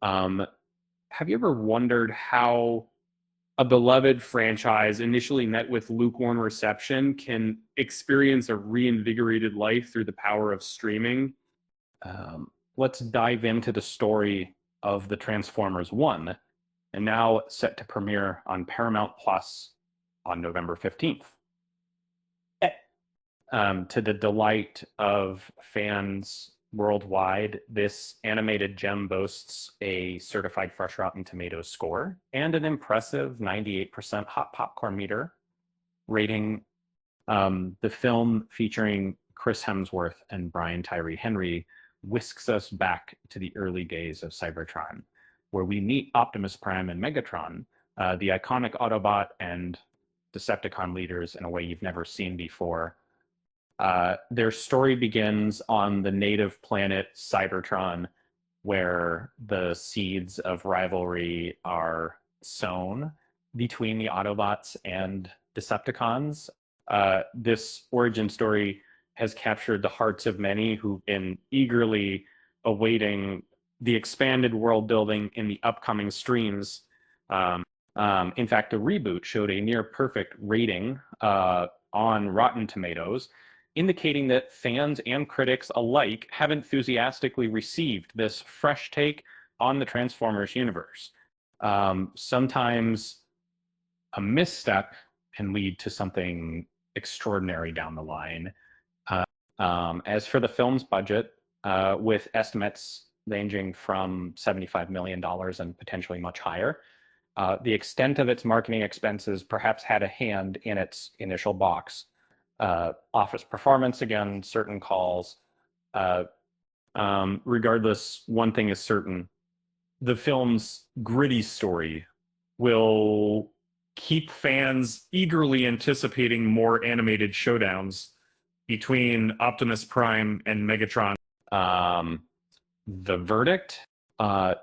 Um, have you ever wondered how a beloved franchise initially met with lukewarm reception can experience a reinvigorated life through the power of streaming? Let's dive into the story of the Transformers 1, and now set to premiere on Paramount Plus on November 15th. To the delight of fans worldwide, this animated gem boasts a certified fresh Rotten Tomatoes score and an impressive 98% hot popcorn meter rating. The film, featuring Chris Hemsworth and Brian Tyree Henry, whisks us back to the early days of Cybertron, where we meet Optimus Prime and Megatron, the iconic Autobot and Decepticon leaders, in a way you've never seen before. Their story begins on the native planet Cybertron, where the seeds of rivalry are sown between the Autobots and Decepticons. This origin story has captured the hearts of many who've been eagerly awaiting the expanded world building in the upcoming streams. In fact, the reboot showed a near perfect rating on Rotten Tomatoes, indicating that fans and critics alike have enthusiastically received this fresh take on the Transformers universe. Sometimes a misstep can lead to something extraordinary down the line. As for the film's budget, with estimates ranging from $75 million and potentially much higher, the extent of its marketing expenses perhaps had a hand in its initial box office performance. Again, certain calls. Regardless, one thing is certain: the film's gritty story will keep fans eagerly anticipating more animated showdowns between Optimus Prime and Megatron. The verdict: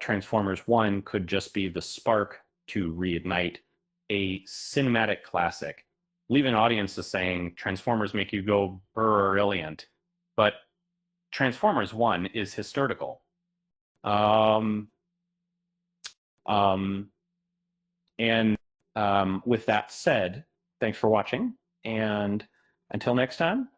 Transformers 1 could just be the spark to reignite a cinematic classic, leaving audiences saying Transformers make you go brilliant, but Transformers 1 is historical. Um, um, and with that said, thanks for watching, and until next time,